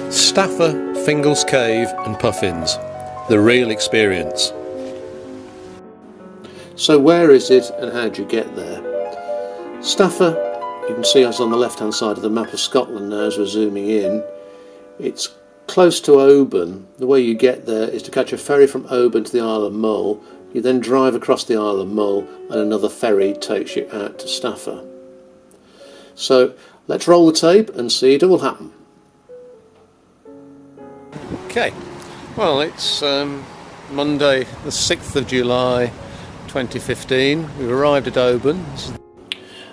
Staffa, Fingals Cave and Puffins. The real experience. So where is it and how do you get there? Staffa, you can see us on the left hand side of the map of Scotland now as we're zooming in. It's close to Oban. The way you get there is to catch a ferry from Oban to the Isle of Mull. You then drive across the Isle of Mull and another ferry takes you out to Staffa. So let's roll the tape and see it all happen. Okay, well it's Monday the 6th of July 2015. We've arrived at Oban.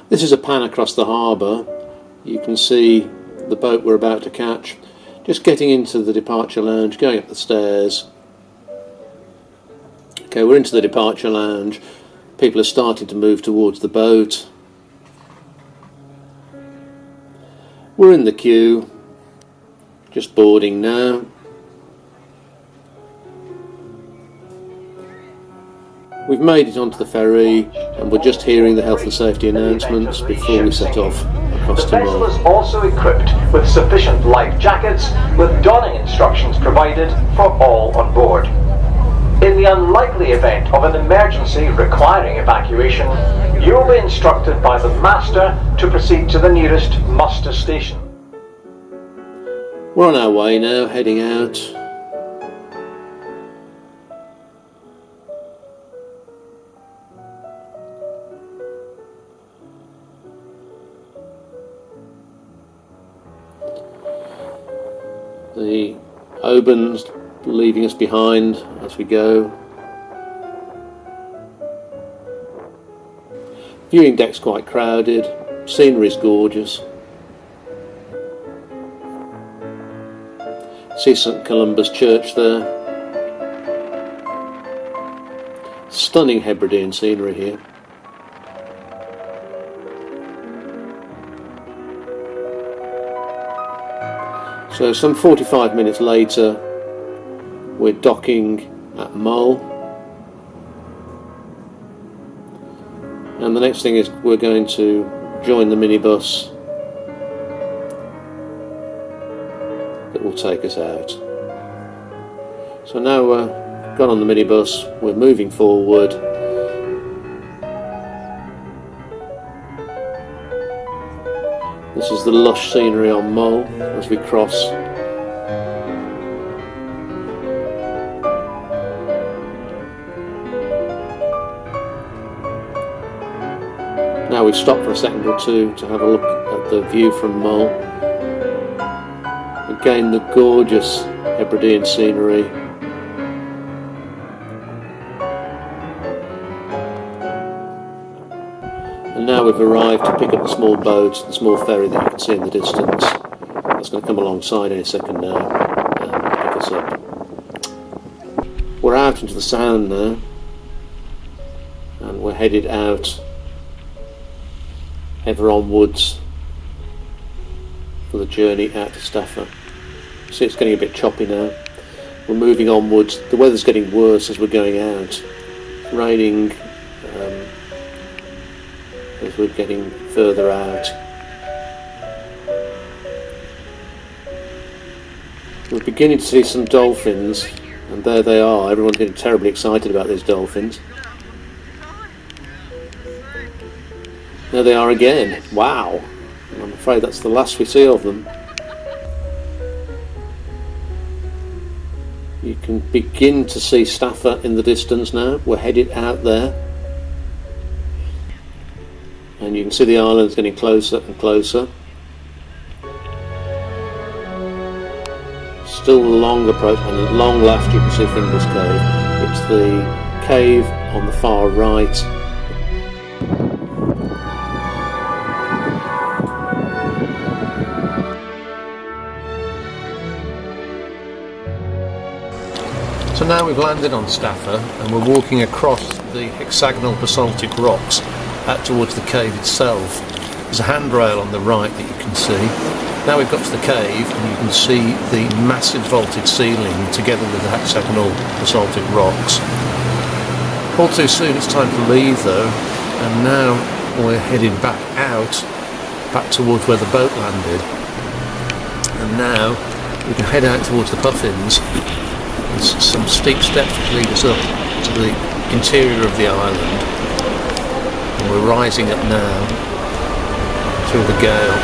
This is a pan across the harbour. You can see the boat we're about to catch. Just getting into the departure lounge, going up the stairs. Okay, we're into the departure lounge. People are starting to move towards the boat. We're in the queue, just boarding now. We've made it onto the ferry and we're just hearing the health and safety announcements before we set off across the vessel is also equipped with sufficient life jackets, with donning instructions provided for all on board. In the unlikely event of an emergency requiring evacuation, you will be instructed by the master to proceed to the nearest muster station. We're on our way now, heading out. The Oban's leaving us behind as we go. Viewing deck's quite crowded, scenery's gorgeous. See St Columba's Church there. Stunning Hebridean scenery here. So some 45 minutes later we're docking at Mull, and the next thing is we're going to join the minibus that will take us out. So now we're gone on the minibus, we're moving forward. This is the lush scenery on Mull as we cross. Now we've stopped for a second or two to have a look at the view from Mull. Again, the gorgeous Hebridean scenery. And now we've arrived to pick up the small boat, the small ferry that you can see in the distance. That's going to come alongside any second now and pick us up. We're out into the Sound now, and we're headed out ever onwards for the journey out to Staffa. See, it's getting a bit choppy now. We're moving onwards. The weather's getting worse as we're going out. It's raining as we're getting further out. We're beginning to see some dolphins, and there they are. Everyone's getting terribly excited about these dolphins. There they are again. Wow. I'm afraid that's the last we see of them. You can begin to see Staffa in the distance now. We're headed out there. And you can see the islands getting closer and closer. Still a long approach, and at long left you can see Fingals Cave. It's the cave on the far right. So now we've landed on Staffa and we're walking across the hexagonal basaltic rocks out towards the cave itself. There's a handrail on the right that you can see. Now we've got to the cave and you can see the massive vaulted ceiling together with the hexagonal basaltic rocks. All too soon it's time to leave though, and now we're heading back towards where the boat landed. And now we can head out towards the Puffins. There's some steep steps which lead us up to the interior of the island, and we're rising up now through the gale.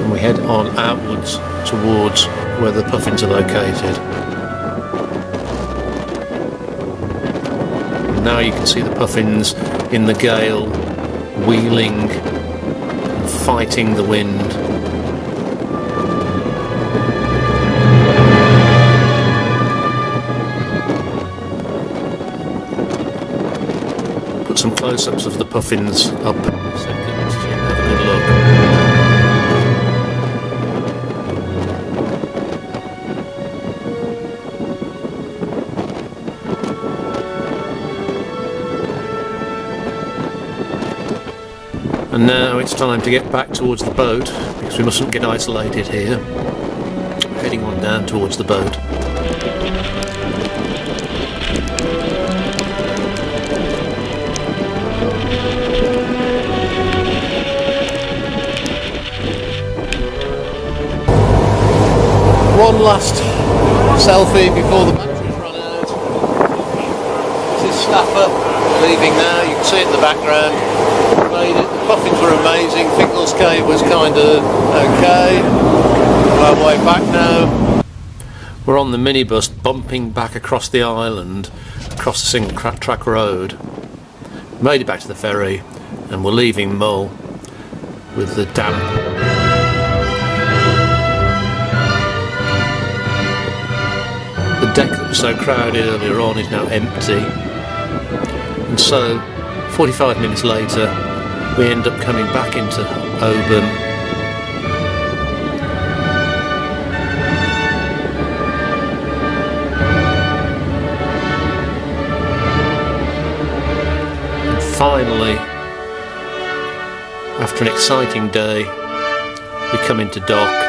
And we head on outwards towards where the Puffins are located. And now you can see the Puffins in the gale, wheeling and fighting the wind. Put some close-ups of the Puffins up in a second so you can have a good look. And now it's time to get back towards the boat, because we mustn't get isolated here. We're heading on down towards the boat. One last selfie before the batteries run out. This is Staffa leaving now, you can see it in the background. Made it. The Puffins were amazing. Fingals Cave was kind of okay. We're on our way back now. We're on the minibus bumping back across the island, across the single track road. Made it back to the ferry, and we're leaving Mull with the damp. The deck that was so crowded earlier on is now empty. And so, 45 minutes later, we end up coming back into Oban. And finally, after an exciting day, we come into dock.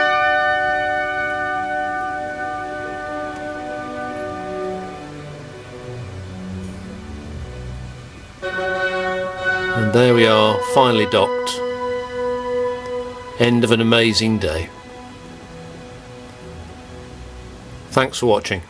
And there we are, finally docked. End of an amazing day. Thanks for watching.